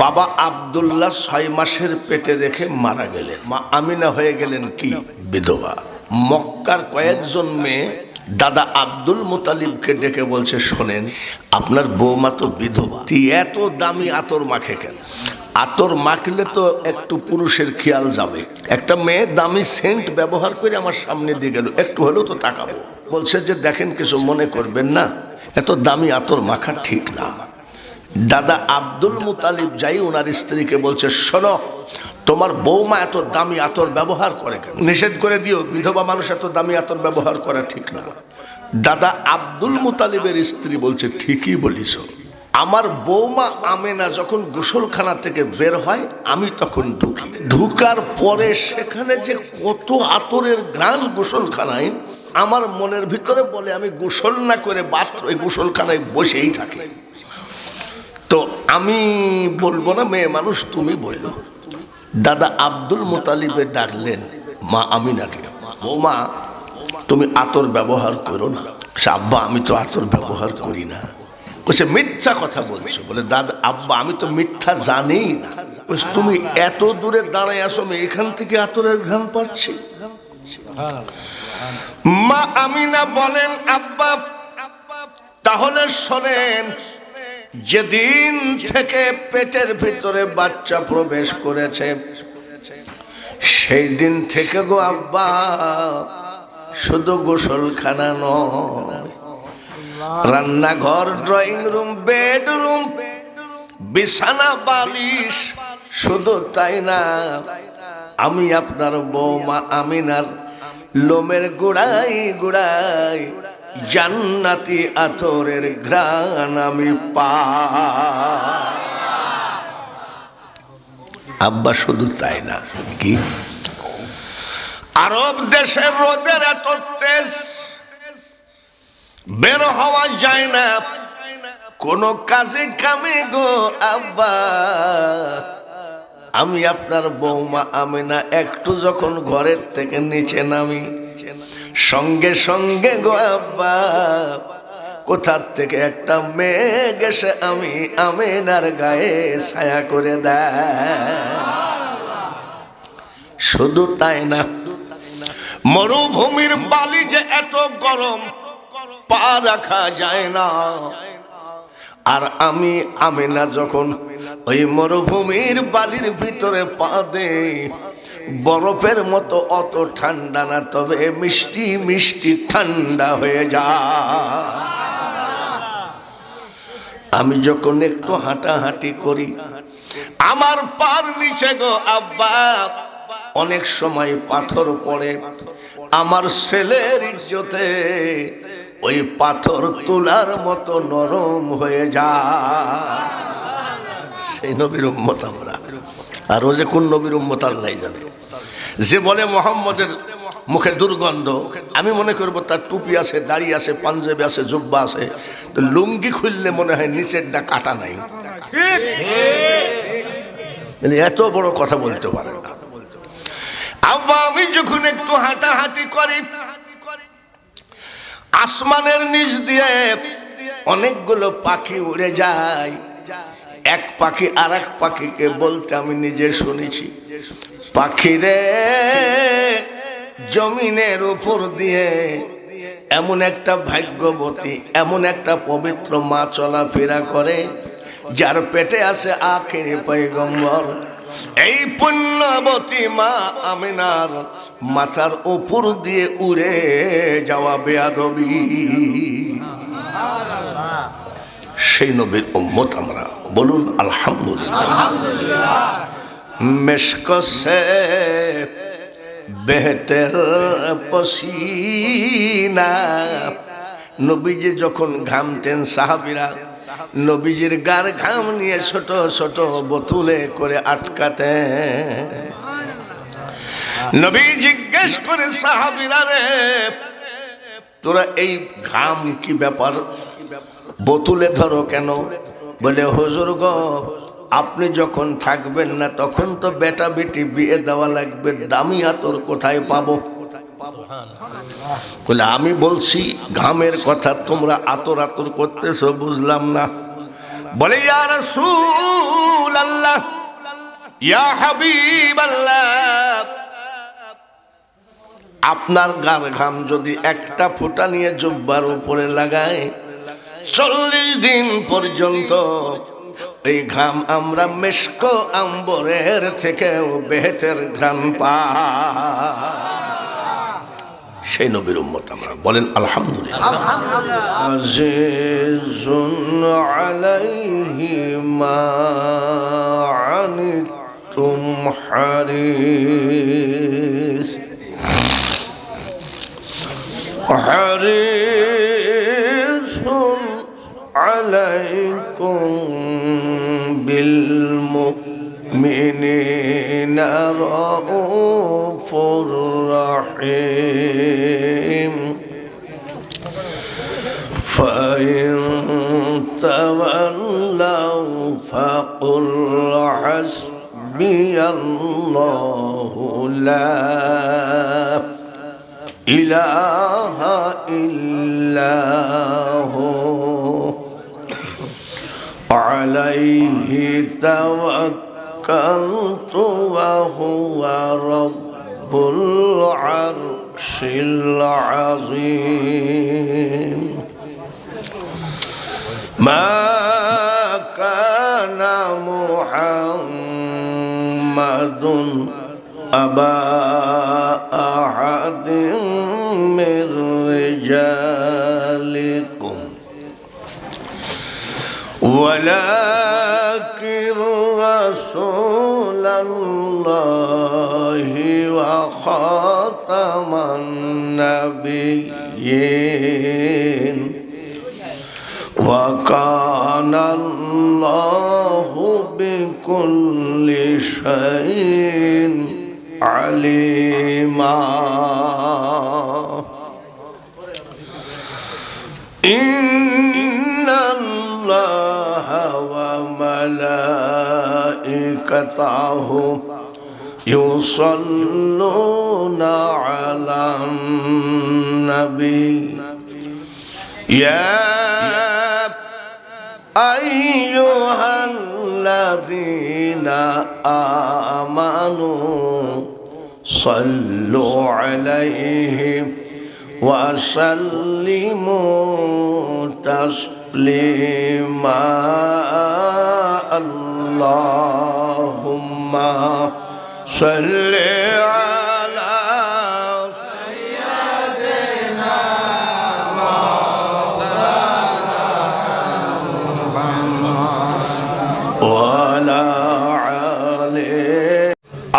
বাবা আব্দুল্লাহ 6 মাসের পেটে রেখে মারা গেলেন। মা আমিনা হয়ে গেলেন কি বিধবা। মক্কার কয়েকজন মেয়ে দাদা আব্দুল মুতালিবকে ডেকে বলছে, শোনেন আপনার বৌমা তো বিধবা, এত দামি আতর মাখে কেন? আতর মাখলে তো একটু পুরুষের খেয়াল যাবে। একটা মেয়ে দামি সেন্ট ব্যবহার করে আমার সামনে দিয়ে গেল, একটু হলেও তো তাকাবো। বলছে যে দেখেন কিছু মনে করবেন না, এত দামি আতর মাখা ঠিক না। দাদা আব্দুল মুতালিব যাই ওনার স্ত্রীকে বলছে, শোনো তোমার বৌমা এত দামি আতর ব্যবহার করে কেন? নিষেধ করে দিও, বিধবা মানুষ এত দামি আতর ব্যবহার করা ঠিক না। দাদা আব্দুল মুতালিবের স্ত্রী বলছে, ঠিকই বলিস, আমার বৌমা আমেনা যখন গোসলখানা থেকে বের হয় আমি তখন ঢুকি, ঢুকার পরে সেখানে যে কত আতরের ঘ্রাণ গোসলখানায়, আমার মনের ভিতরে বলে আমি গোসল না করে বাথরুমে গোসলখানায় বসেই থাকি। তো আমি বলবো না মেয়ে মানুষ, তুমি বললো। দাদা আব্দুল মুতালিবে ডাকলেন মা আমিনাকে, বৌমা তুমি আতর ব্যবহার করো না। আব্বা আমি তো আতর ব্যবহার করি না। বলছে মিথ্যা কথা বলছো। বলে দাদা আব্বা আমি তো মিথ্যা জানিই না। বলছে তুমি এত দূরে দাঁড়ায় আসো, আমি এখান থেকে আতরের ঘ্রাণ পাচ্ছি। মা আমিনা বলেন, আব্বা তাহলে শোনেন, যেদিন থেকে পেটের ভিতরে বাচ্চা প্রবেশ করেছে সেই দিন থেকে গো আব্বা শুধু গোসলখানা নয়, রান্নাঘর, ড্রয়িং রুম, বেডরুম, বিছানা, বালিশ, শুধু তাই না, আমি আপনার বৌমা আমিনার লোমের গোড়ায় গোড়ায় জান্নাতি আতরের ঘ্রাণ আমি পাই। আব্বা শুধু তাই না, কি আরব দেশের রোদের এত তেজ, বের হওয়া যায় না কোনো কাজে কামে গো আব্বা। আমি আপনার বৌমা আমিনা একটু যখন ঘরের থেকে নিচে নামি, সঙ্গে সঙ্গে গো আব্বা কোথার থেকে একটা মেয়ে গেছে আমি আমিনার গায়ে ছায়া করে দেয়। শুধু তাই না, মরুভূমির বালি যে এত গরম, পা রাখা যায় না। আর আমি আমিনা যখন ওই মরুভূমির বালির ভিতরে পা দেই, বরফের মতো অত ঠান্ডা না, তবে মিষ্টি মিষ্টি ঠান্ডা হয়ে যায়। আমি যখন একটু হাঁটাহাঁটি করি, আমার পার নিচে গো আব্বা অনেক সময় পাথর পড়ে, আমার ছেলের ইজ্জতে ওই পাথর তুলার মতো নরম হয়ে যায়। সেই নবীর উম্মত আমরা। আর ও যে কোন নবীর উম্মত আল্লাহ জানে। যে বলে মোহাম্মদের মুখে দুর্গন্ধ, আমি মনে করবো তার টুপি আছে, দাড়ি আছে, পাঞ্জাবি আছে, জুব্বা আছে, তো লুঙ্গি খুললে মনে হয় নিচেরটা কাটা নাই। এত বড় কথা বলতে পারে না। আব্বা আমি যখন একটু হাঁটাহাঁটি করি, আসমানের নিচ দিয়ে অনেকগুলো পাখি উড়ে যায়। এক পাখি আর এক পাখিকে বলতে আমি নিজে শুনেছি, পাখিরে জমিনের উপর দিয়ে এমন একটা ভাগ্যবতী, এমন একটা পবিত্র মা চলাফেরা করে যার পেটে আছে আখিরি পয়গম্বর। এই পুণ্যবতী মা আমিনার মাথার উপর দিয়ে উড়ে যাওয়া বেয়াদবি, সেই নবীর উম্মত আমরা। বলুন আলহামদুলিল্লাহ। মেশক সে বেহতর পসিনা, নবীজি যখন ঘামতেন সাহাবীরা নবীজির গার ঘাম নিয়ে ছোট ছোট বোতলে করে আটকাতেন। নবী জিজ্ঞেস করে, সাহাবীরা রে তোরা এই ঘাম কি ব্যাপার, বোতলে ধরো কেন? বলে হুজুর গো আপনি যখন থাকবেন না তখন তো বেটা বেটি বিয়ে দেওয়া লাগবে, দামি আতর কোথায় পাবো? বলে আমি বলছি ঘামের কথা, তোমরা আতর আতর করতেছো বুঝলাম না। বলে ইয়া রাসূলুল্লাহ ইয়া হাবিবাল্লাহ, আপনার গার ঘাম যদি একটা ফোঁটা নিয়ে জুব্বার উপরে লাগায় 40 দিন পর্যন্ত এই ঘাম আমরা মিশক আম্বরের থেকেও বেহেতের ঘ্রাণ পাই। সেই নবীর উম্মত আমরা, বলেন আলহামদুলিল্লাহ। আজিজুন আলাইহি মা আনিতুম হারিস হারিসুন আলাইকুম বিল মুমিনিনা রাউফুর রাহিম ফাইন তাওয়াল্লাউ ফাকুল হাসবিয়াল্লাহু লা ইলাহা ইল্লাহু আলাইহি তাওয়াক্কালতু ওয়া হুয়া রাব্বুল আরশিল আযীম। মা কানা মুহাম্মাদুন আবা আহাদিন মির রিজালিকুম ওয়ালাকিন রাসূলুল্লাহি ওয়া খাতামান নাবিয়্যিন ওয়া কানা আল্লাহু বিকুল্লি শাইইন আলিমা। ইন্নাল্লাহা ওয়া মালাইকাতাহু ইউসাল্লুনা আলান নবী ইয়া আইয়ুহাল্লাযীনা আমানু সাল্লু আলাইহি ওয়া সাল্লিমু তাসলিমা। আল্লাহুম্মা সাল্লি আলা সাইয়্যিদিনা মাওলানা মুহাম্মদ ওয়া আলা আলিহি।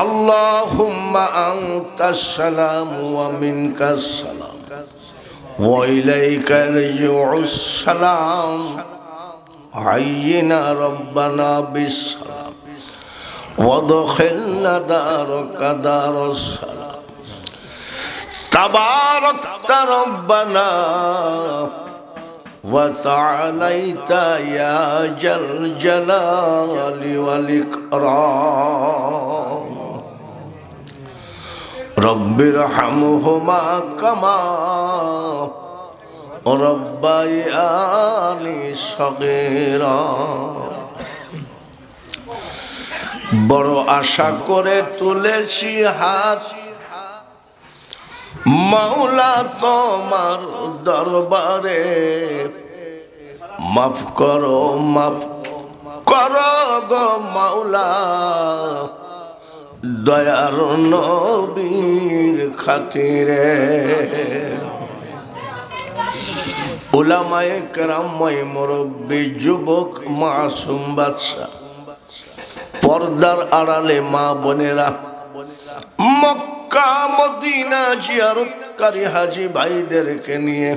আল্লাহুম্মা আনতাস সালাম ওয়া মিনকাস সালাম ওয়া ইলাইকা ইয়ারজিউস সালাম। হাইয়িনা রাব্বানা বিস সালাম ওয়াদখিলনা দারাকা দারাস সালাম। তাবারাকতা রাব্বানা ওয়া তাআলাইতা ইয়া জাল জালালি ওয়াল ইকরাম। রব্বিরহামহুমা কামা রাব্বায়ানি সগীরা। বড় আশা করে তুলেছি হাত মাওলা তোমার দরবারে, মাফ করো গো মাওলা, দয়ার নবীর খাতিরে। উলামায়ে কেরাম, মুরব্বী, যুবক, মাসুম বাদশা, পর্দার আড়ালে মা বোনেরা, মক্কা মদিনা জিয়ারতকারী হাজী ভাইদেরকে নিয়ে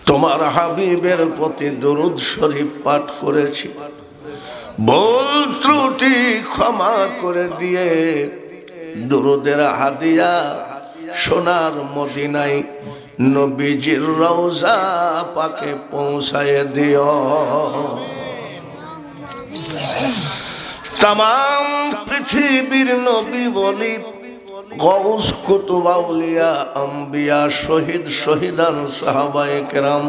তোমার হাবিবের প্রতি দরুদ শরীফ পাঠ করেছি। ভুল ত্রুটি ক্ষমা করে দিয়ে দরুদের হাদিয়া সোনার মদিনায় নবীজির রওজা পাকে পৌঁছায় দিও। तमाम पृथ्वीर नबी वली गौस कुतुब आउलिया अंबिया शहीद शहीदान साहाबाए केराम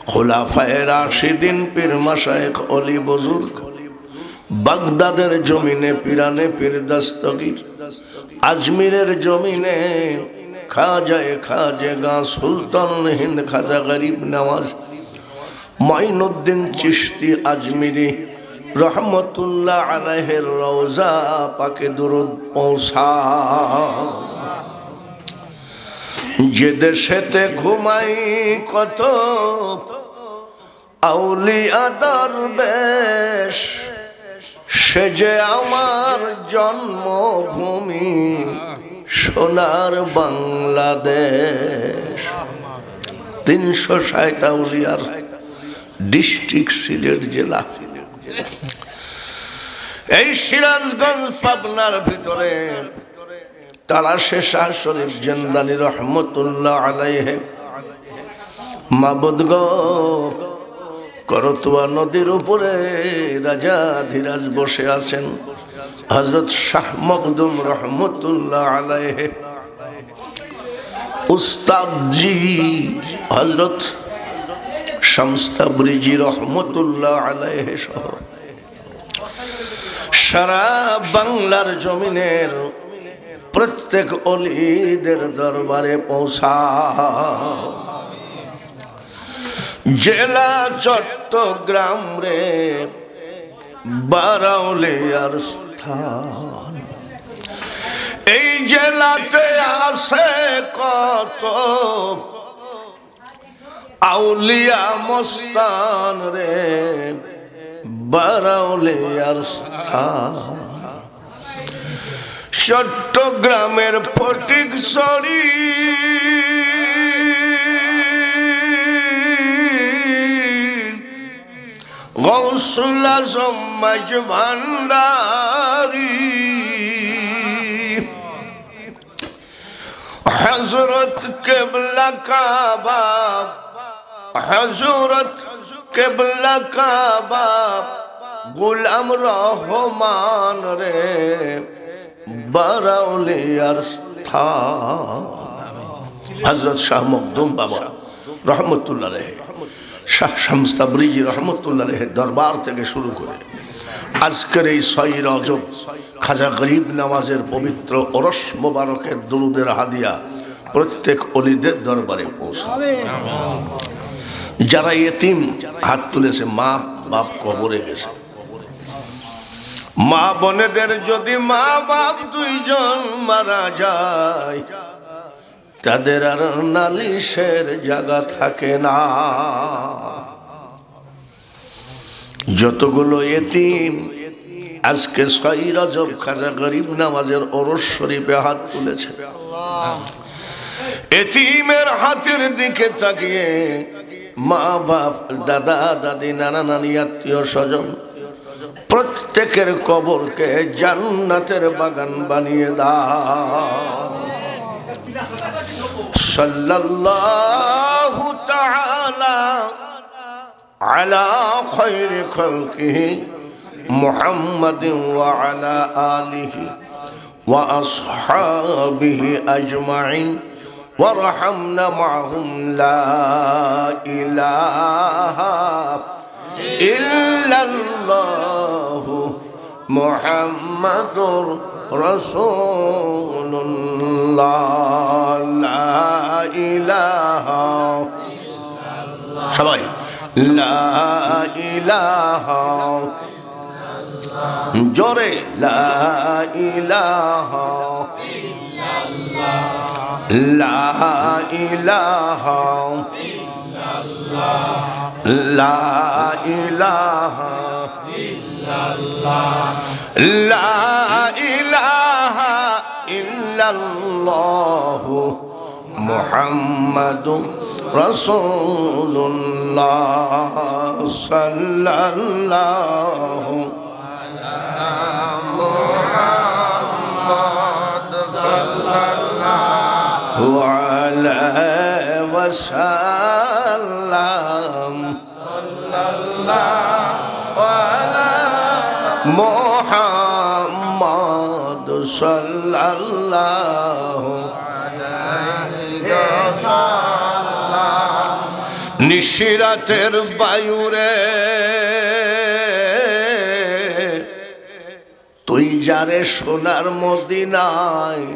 खुलाफाए राशिदीन पीर मशाइख ओली बुजुर्ग বাগদাদের জমিনে পিরানে পীর দস্তগীর, আজমিরের জমিনে খাজায়ে খাজেগা সুলতান হিন্দ খাজা গরিব নওয়াজ মাইনুদ্দিন চিশতি আজমিরি রহমতুল্লাহ আলাইহির রওজা পাকে দরুদ পৌঁছা। যে দেশেতে ঘুমাই কত আউলিয়া দরবেশ, সে যে আমার জন্মভূমি সোনার বাংলাদেশ। 360 আউলিয়ার ডিস্ট্রিক্ট সিলেট জেলা। এই সিরাজগঞ্জ পাবনার ভিতরে তালাশে শাহ শরীফ জিন্দানি রহমতুল্লাহ আলাইহি মাবুদ গো, করতোয়া নদীর উপরে রাজা ধীরাজ বসে আছেন। হযরত শাহ মখদুম রহমতুল্লাহ আলাইহি, উস্তাদ জি হযরত শামস তাবরিজি রহমতুল্লাহ আলাইহি সহ সারা বাংলার জমিনের প্রত্যেক ওলিদের দরবারে পৌঁছা। জেলা চট্টগ্রাম রে বারাউলিয়ার স্থান। এই জেলাতে আছে কত আউলিয়া মস্তান রে বারাউলিয়ার স্থান। চট্টগ্রামের ফটিকছড়ি গৌসুল আজম মাঝ ভান্ডারী হযরত কিবলা কাবা, হযরত কিবলা কাবা গোলাম রহমান রে বারাউলিয়ার স্থান। হযরত শাহ মখদুম বাবা রহমতুল্লাহ আলাইহি, শাহ শামস তাবরিজি রহমতুল্লাহ আলাইহির দরবার থেকে শুরু করে আজকের এই 6 রজব খাজা গরিব নওয়াজের পবিত্র ওরস মোবারকের দুরুদের হাদিয়া প্রত্যেক ওলিদের দরবারে পৌঁছাবে। যারা ইতিম হাত তুলেছে, মা বাপ কবরে গেছে, মা বোনেদের যদি মা বাপ দুইজন মারা যায়, তাদের আর নালিশের জায়গা থাকে না। যতগুলো ইতিম আজকে 6 রজব খাজা গরিব নওয়াজের ওরস শরীফে হাত তুলেছে, এতিমের হাতের দিকে তাকিয়ে মা বাপ, দাদা দাদি, নানা নানি, আত্মীয় স্বজন প্রত্যেকের কবরকে জান্নাতের বাগান বানিয়ে দাও। সাল্লাল্লাহু তাআলা আলা খায়রি খালকিহি মুহাম্মাদিন ওয়া আলা আলিহি ওয়া আসহাবিহি আজমাইন ওয়ারহামনা মা'হুম লা ইলাহা ইল্লাল্লাহু মুহাম্মাদুর রাসূলুল্লাহ। লা ইলাহা সবাই লা ইলাহা জোরে লা ইলাহা লা ইলাহা লা ইলাহা লা ইলাহা ইল্লাল্লাহু মুহাম্মাদুর রাসূলুল্লাহ সাল্লাল্লাহু আলা মুহাম্মাদ সাল্লাল্লাহু আলাইহি ওয়াসাল্লাম সাল্লাল্লাহু আলা মুহাম্মাদ সাল্লাল্লাহু আলাইহি ওয়াসাল্লাম। নিশিরাতের বায়ুরে যারে সোনার মদিনায়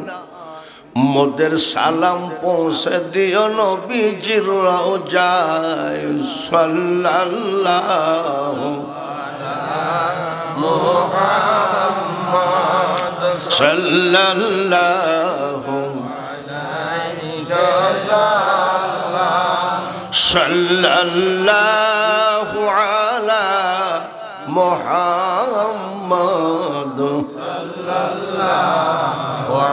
মোদের সালাম পৌঁছে দিও নবীজির রওজায় সাল্লাল্লাহু মুহাম্মদ সাল্লাল্লাহু সাল্লাল্লাহু আলা মুহাম্মদ সাল্লাল্লাহু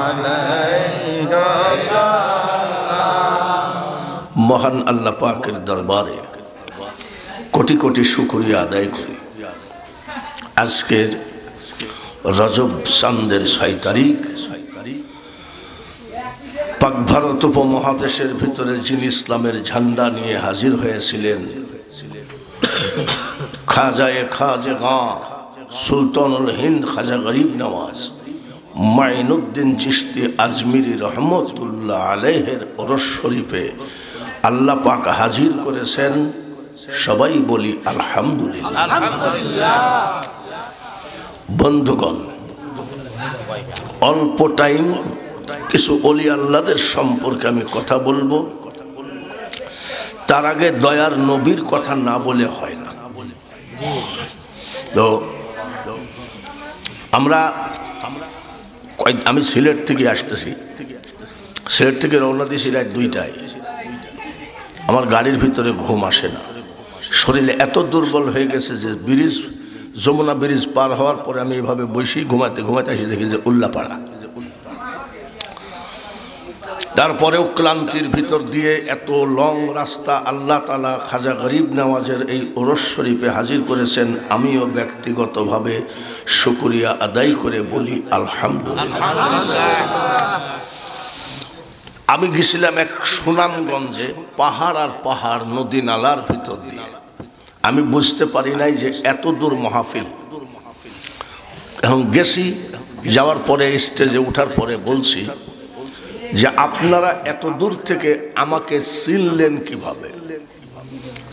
আলাইহি ওয়াসাল্লাম। মহান আল্লাহ পাকের দরবারে কোটি কোটি শুকরিয়া আদায় করি। আজকের রজব চাঁদের 6 তারিখ পাক ভারত উপমহাদেশের ভিতরে যিনি ইসলামের ঝান্ডা নিয়ে হাজির হয়েছিলেন খাজায়ে খাজা সুলতানুল হিন্দ খাজা গরিব নওয়াজ মাইনুদ্দিন চিশতি আজমিরি রহমতুল্লাহ আলাইহির ওরস শরীফে আল্লাহ পাক হাজির করেছেন। সবাই বলি আলহামদুলিল্লাহ। বন্ধুগণ, অল্প টাইম কিছু ওলি আল্লাহদের সম্পর্কে আমি কথা বলবো। তার আগে দয়ার নবীর কথা না বলে হয় না। তো আমি সিলেট থেকে আসতেছি, সিলেট থেকে রওনা দিয়েছি রাত 2টায়। আমার গাড়ির ভিতরে ঘুম আসে না, শরীরে এত দুর্বল হয়ে গেছে যে যমুনা ব্রিজ পার হওয়ার পরে আমি এভাবে বসি, ঘুমাতে ঘুমাতে এসে দেখি যে উল্লাপাড়া। তারপরেও ক্লান্তির ভিতর দিয়ে এত লং রাস্তা আল্লাহ তাআলা খাজা গরিব নওয়াজের এই ওরস শরীফে হাজির করেছেন। আমিও ব্যক্তিগতভাবে শুকরিয়া আদায় করে বলি আলহামদুলিল্লাহ। আমি গেছিলাম এক সুনামগঞ্জে, পাহাড় আর পাহাড়, নদী নালার ভিতর দিয়ে। আমি বুঝতে পারি নাই যে এত দূর মাহফিল। এখন গেছি, যাওয়ার পরে স্টেজে ওঠার পরে বলছি যে আপনারা এত দূর থেকে আমাকে চিনলেন কিভাবে?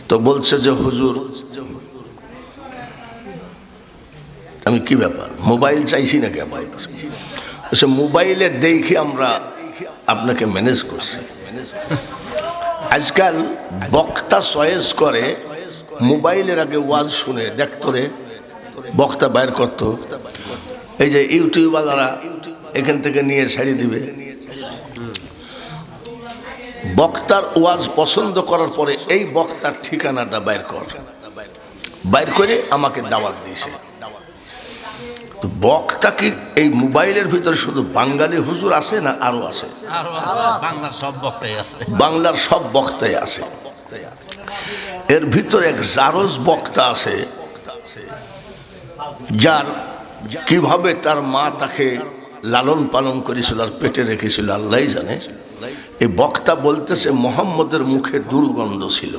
তো বলছে যে হুজুর, আমি কি ব্যাপার, মোবাইল চাইছি নাকি? আমার মোবাইলে দেখে আমরা আপনাকে ম্যানেজ করছি। আজকাল বক্তা চয়েস করে মোবাইলের আগে ওয়াজ শুনে দেখতো রে, বক্তা বাইর করতো। এই যে ইউটিউবাররা এখান থেকে নিয়ে ছাড়িয়ে দিবে। বক্তার ওয়াজ পছন্দ করার পরে এই বক্তার ঠিকানাটা বাইর করে আমাকে দাওয়াত দিয়েছে। তো বক্তা কি এই মোবাইলের ভিতরে শুধু বাঙালি হুজুর আছে না আরো আছে? বাংলার সব বক্তাই আছে। এর ভিতরে এক জারজ বক্তা আছে, যার কিভাবে তার মা তাকে লালন পালন করেছিল আর পেটে রেখেছিল আল্লাহ জানে। এই বক্তা বলতেছে মুহাম্মদের মুখে দুর্গন্ধ ছিল।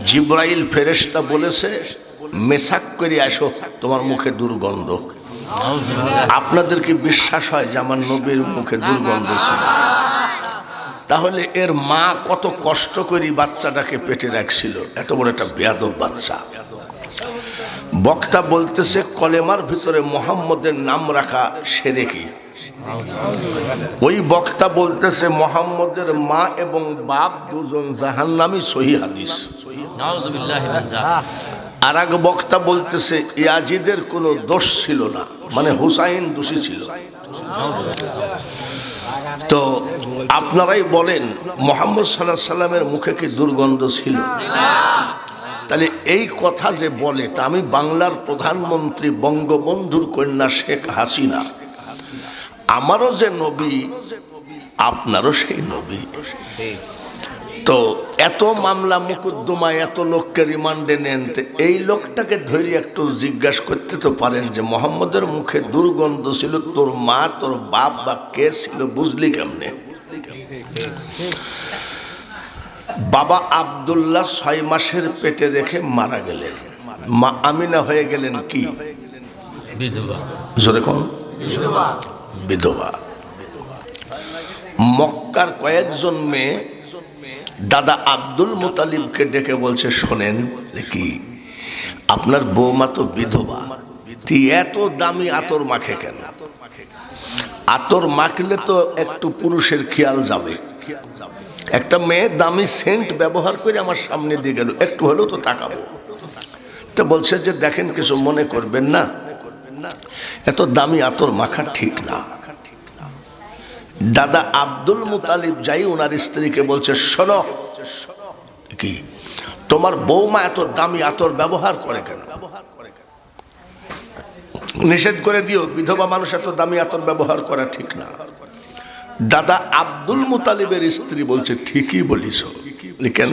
জিব্রাইল ফেরেশতা বলেছে মেসাক করে আসো, তোমার মুখে দুর্গন্ধ। আপনাদের কি বিশ্বাস হয় যে আমার নবীর মুখে দুর্গন্ধ ছিল? তাহলে এর মা কত কষ্ট করে বাচ্চাটাকে পেটে রাখছিল, এত বড় একটা বেয়াদব বাচ্চা। বক্তা বলতেছে কলেমার ভিতরে মুহাম্মদের নাম রাখা শিরকি। ওই বক্তা বলতেছে মুহাম্মদের মা এবং বাপ দুজন জাহান্নামী, সহিহ হাদিস। আর এক বক্তা বলতেছে ইয়াজিদের কোনো দোষ ছিল না, মানে হুসাইন দোষী ছিল। তো আপনারাই বলেন মুহাম্মদ সাল্লাল্লাহু আলাইহি সাল্লামের মুখে কি দুর্গন্ধ ছিল? তাহলে এই কথা যে বলে, তা আমি বাংলার প্রধানমন্ত্রী বঙ্গবন্ধুর কন্যা শেখ হাসিনা, আমারও যে নবী আপনারও সেই নবী। তো এত মামলা মুকদ্দমা, এত লোককে রিমান্ডে নেন, এই লোকটাকে ধরে একটু জিজ্ঞাসা করতে তো পারেন যে মোহাম্মদের মুখে দুর্গন্ধ ছিল, তোর মা তোর বাপ বা কে ছিল বুঝলি কেমনে? বাবা আব্দুল্লাহ 6 মাসের পেটে রেখে মারা গেলেন। মা আমিনা হয়ে গেলেন কি? বিধবা। জোরে কোন? বিধবা। মক্কার কয়েকজন মেয়ে দাদা আব্দুল মুতালিবকে ডেকে বলছে, শোনেন কি আপনার বৌমা তো বিধবা, তুই এত দামি আতর মাখে কেন? আতর মাখলে তো একটু পুরুষের খেয়াল যাবে। একটা মেয়ে দামি সেন্ট ব্যবহার করে আমার সামনে দিয়ে গেল, একটু হলেও তো তাকাবো। তো বলছে যে দেখেন, কিছু মনে করবেন না, এত দামি আতর মাখা ঠিক না। দাদা আব্দুল মুতালিব যাই ওনার স্ত্রীকে বলছে, শোনো, কি তোমার বৌমা এত দামি আতর ব্যবহার করে কেন? নিষেধ করে দিও, বিধবা মানুষ এত দামি আতর ব্যবহার করা ঠিক না। দাদা আব্দুল মুতালিবের স্ত্রী বলছে, ঠিকই বলিস। কেন?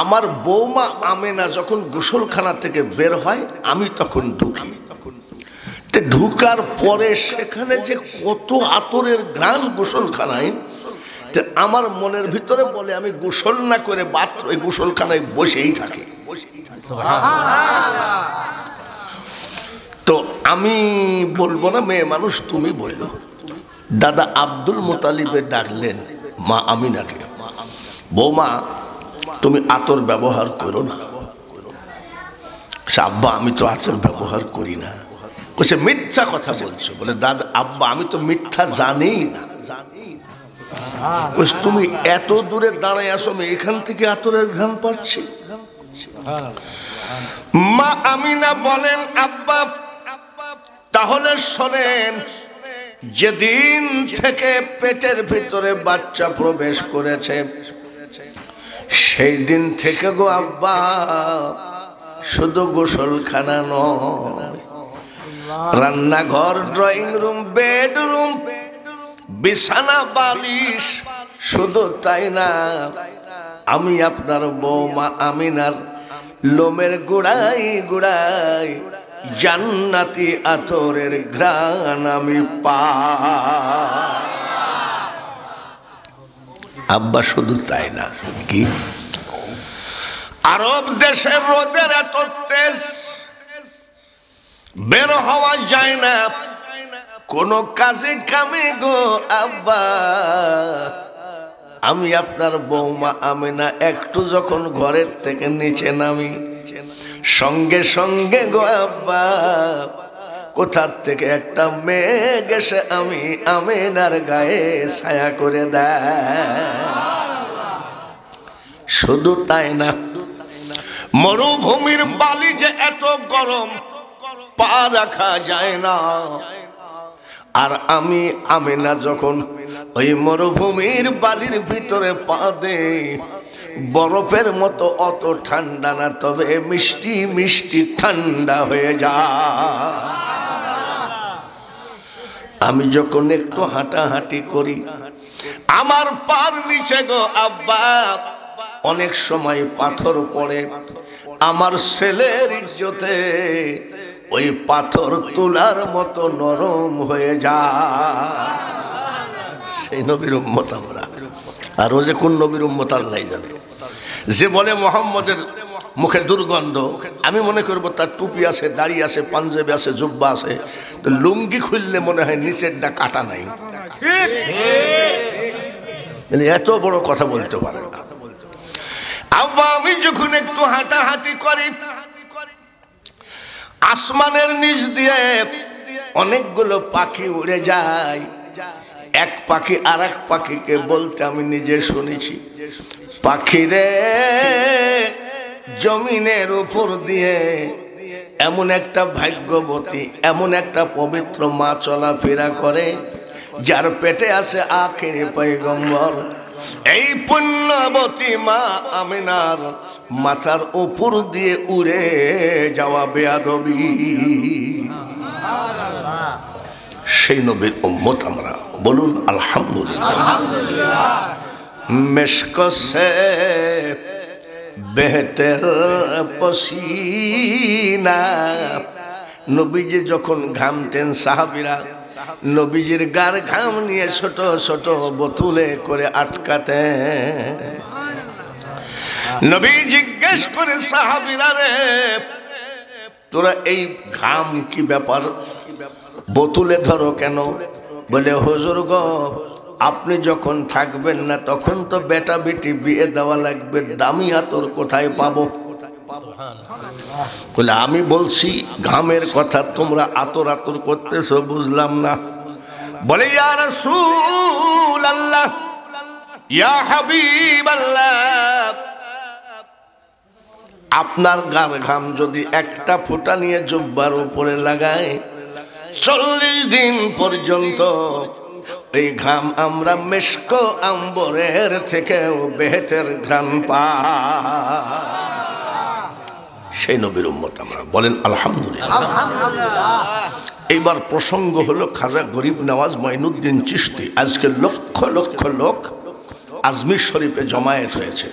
আমার বৌমা আমেনা যখন গোসলখানা থেকে বের হয় আমি তখন ঢুকি, ঢুকার পরে সেখানে যে কত আতরের ঘ্রাণ গোসলখানায়, আমার মনের ভিতরে বলে আমি গোসল না করে বাথরুমে গোসলখানায় বসেই থাকি। তো আমি বলবো না, মেয়ে মানুষ তুমি বললো। দাদা আব্দুল মুতালিবে ডাকলেন মা আমিনাকে, বৌমা তুমি আতর ব্যবহার করো না। আব্বা আমি তো আতর ব্যবহার করি না। বলছে মিথ্যা কথা বলছো। বলে দাদা আব্বা আমি তো মিথ্যা জানি না। তুমি এত দূরে দাঁড়ায় আসো, আমি এখান থেকে আতরের ঘ্রাণ পাচ্ছি। মা আমিনা বলেন, আব্বা তাহলে শোনেন, যেদিন থেকে পেটের ভিতরে বাচ্চা প্রবেশ করেছে সেই দিন থেকে গো আব্বা শুধু গোসলখানা নয়, রান্নাঘর, ড্রয়িং রুম, বেডরুম, বিছানা, বালিশ, শুধু তাই না, আমি আপনার বৌমা আমিনার লোমের গোড়াই গোড়াই জান্নাতি আতরের ঘ্রাণ আমি পাই। আব্বা শুধু তাই না, কি আরব দেশের রোদের এত তেজ, বের হওয়া যায় না কোনো কাজে কামে গো আব্বা। আমি আপনার বৌমা আমিনা একটু যখন ঘরের থেকে নিচে নামি, সঙ্গে সঙ্গে গো আব্বা কোথার থেকে একটা মেঘ এসে আমি আমিনার গায়ে ছায়া করে দেয়। শুধু তাই না, মরুভূমির বালি যে এত গরম, পা রাখা যায় না। আর আমি আমিনা যখন ওই মরুভূমির বালির ভিতরে পা দেই, বরফের মতো অত ঠান্ডা না, তবে মিষ্টি মিষ্টি ঠান্ডা হয়ে যায়। আমি যখন একটু হাঁটাহাঁটি করি, আমার পার নিচে গো আব্বা অনেক সময় পাথর পড়ে, আমার ছেলের ইজ্জতে ওই পাথর তুলার মতো নরম হয়ে যায়। সেই নবীর উম্মত আমরা। আর ও যে কোন নবীর উম্মত আল্লাহ জানে। যে বলে মোহাম্মদের মুখে দুর্গন্ধ, আমি মনে করবো তার টুপি আছে, দাড়ি আছে, পাঞ্জাবি আছে, জুব্বা আছে, লুঙ্গি খুললে মনে হয় নিচের ডা কাটা নাই। এত বড় কথা বলতে পারে না। আব্বা আমি যখন একটু হাঁটাহাঁটি করি, আসমানের নিচ দিয়ে অনেকগুলো পাখি উড়ে যায়। এক পাখি আর এক পাখিকে বলতে আমি নিজে শুনেছি, পাখিরে জমিনের উপর দিয়ে এমন একটা ভাগ্যবতী, এমন একটা পবিত্র মা চলাফেরা করে যার পেটে আছে আখেরি পয়গম্বর। এই পুণ্যবতী মা আমিনার মাথার উপর দিয়ে উড়ে যাওয়া বেয়াদবি। সেই নবীর উম্মত আমরা, বলুন আলহামদুলিল্লাহ। মেশক সে বেহতর পসিনা, নবীজি যখন ঘামতেন সাহাবীরা নবীজির গার ঘাম নিয়ে ছোট ছোট বোতলে করে আটকাতেন। নবী জিজ্ঞেস করে, সাহাবীরা রে তোরা এই ঘাম কি ব্যাপার, বোতলে ধরো কেন? বলে হুজুর গো, আপনি যখন থাকবেন না তখন তো বেটা বেটি বিয়ে দেওয়া লাগবে, দামি আতর কোথায় পাবো? বলে আমি বলছি ঘামের কথা, তোমরা আতর আতর করতেছো, বুঝলাম না। বলে ইয়া রাসূলুল্লাহ, ইয়া হাবিবাল্লাহ, আপনার গার ঘাম যদি একটা ফোঁটা নিয়ে জুব্বার উপরে লাগায় 40 দিন পর্যন্ত এই ঘাম আমরা মেশক আম্বরের থেকেও বেহেতের ঘ্রাণ পাই। সেই নবীর উম্মত আমরা, বলেন আলহামদুলিল্লাহ। এইবার প্রসঙ্গ হলো খাজা গরিব নওয়াজ মঈনুদ্দিন চিশতি। আজকে লক্ষ লক্ষ লোক আজমির শরীফে জমায়েত হয়েছে।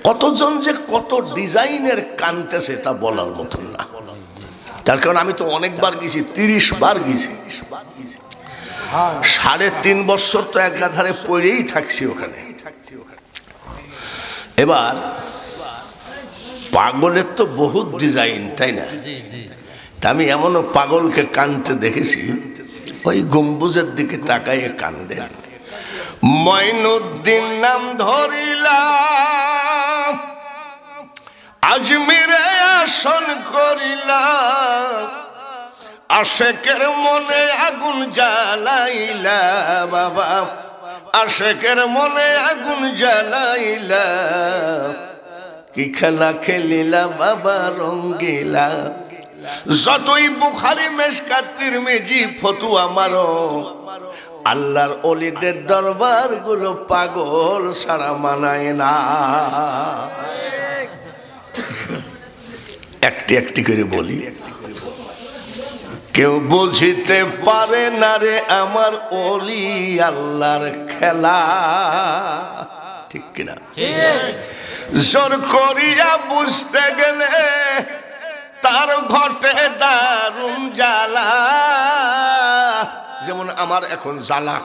কতজন যে কত ডিজাইনের কানতেছে তা বলার মতন না। তার কারণ আমি তো অনেকবার গেছি, 30 বার গেছি, 3.5 বছর তো একাধারে পড়েই থাকছি ওখানে। এবার পাগলের তো বহুত ডিজাইন, তাই না? তা আমি এমনও পাগলকে কানতে দেখেছি, ওই গম্বুজের দিকে তাকাইয়ে কান্দে। মঈনুদ্দিন নাম ধরিলাম, আজমিরে আসন করিলাম, আশেকের মনে আগুন জ্বালাইলা বাবা, আশেকের মনে আগুন জ্বালাইলা, কি খেলা খেলিলা বাবা রঙ্গিলা। যতই বুখারী মেশকাত তিরমিজি ফতুয়া মারো, আল্লাহর ওলিদের দরবার গুলো পাগল সারা মানায় না। একটি একটি করে বলি, কেউ বুঝিতে পারে না রে আমার ওলি আল্লাহর খেলা, ঠিক কিনা? জোর করিয়া বুঝতে গেলে তার ঘটে দারুণ জ্বালা। যেমন আমার এখন জ্বালা,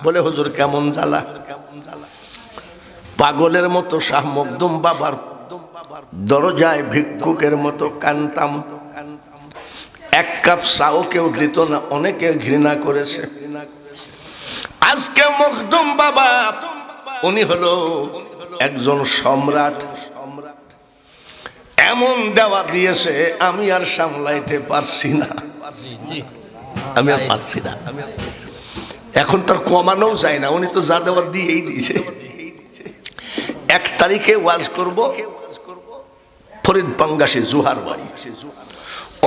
বলে হুজুর কেমন জ্বালা? পাগলের মতো শাহ মখদুম বাবার দরজায় ভিক্ষুকের মতো কানতাম। 1 কাপ চাও কেউ দিত না, অনেকে ঘৃণা করেছে। আজকে মখদুম বাবা উনি হলো একজন সম্রাট, এমন দেওয়া দিয়েছে আমি আর সামলাইতে পারছি না, আমি আর পারছি না। এখন তার কমানো যায় না, উনি তো যা দেওয়া দিয়েই দিয়েছে। 1 তারিখে ওয়াজ করব ফরিদ পাঙ্গাসে জুহার বাড়ি,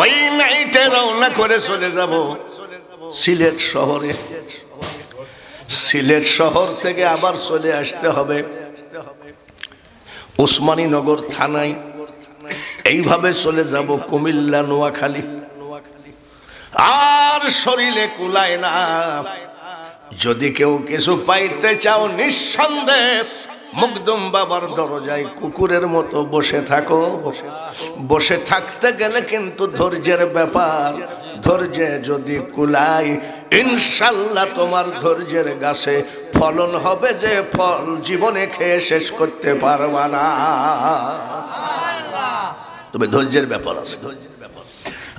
ওই নাইটে রওনা করে চলে যাব সিলেট শহরে। সিলেট শহর থেকে আবার চলে আসতে হবে ওসমানীনগর থানায়, এইভাবে চলে যাব কুমিল্লা নোয়াখালী। আর শরীরে কুলায় না। যদি কেউ কিছু পাইতে চাও নিঃসন্দেহে মখদুম বাবার দরজায় কুকুরের মতো বসে থাকো। বসে থাকতে গেলে কিন্তু ধৈর্যের ব্যাপার, ধৈর্যে যদি কুলাই ইনশাল্লাহ তোমার ধৈর্যের গাছে ফলন হবে, যে ফল জীবনে খেয়ে শেষ করতে পারবা না। তবে ধৈর্যের ব্যাপার আছে।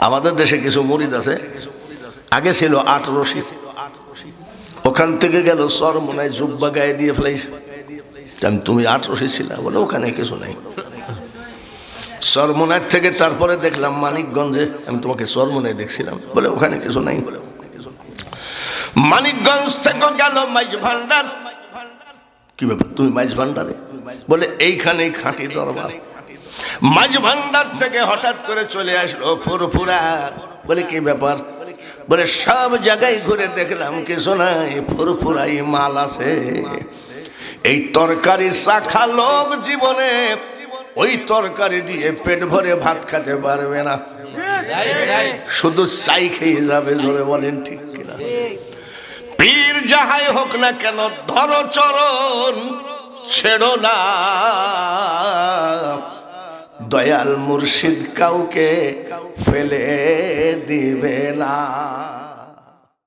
আমাদের দেশে কিছু মুরিদ আছে, আগে ছিল 8 রশি, ওখান থেকে গেল চরমোনায় জুব্বা গায়ে দিয়ে ফেলাইছে। তুমি 8 রশি ছিলা, বলে ওখানে কিছু নাই। চরমোনায় থেকে তারপরে দেখলাম মানিকগঞ্জে, আমি তোমাকে চরমোনায় দেখছিলাম, বলে ওখানে কিছু নাই। মানিকগঞ্জ থেকে গেল মাইজ ভান্ডার, কি ব্যাপার তুমি মাইজ ভান্ডারে? বলে এইখানেই খাঁটি দরবার। মাইজ ভান্ডার থেকে হঠাৎ করে চলে আসলো ফুরফুরা, বলে কি ব্যাপার? বলে সব জায়গায় ঘুরে দেখলাম কিছু নাই, ফুরফুরাই মাল আছে। এই তরকারি চাখা লোক জীবনে ওই তরকারি দিয়ে পেট ভরে ভাত খেতে পারবে না, শুধু চাই খেয়ে যাবে। জোরে বলেন ঠিক কিনা? পীর যাহাই হোক না কেন ধরো চরণ ছেড়ো না, দয়াল মুর্শিদ কাউকে ফেলে দিবে না।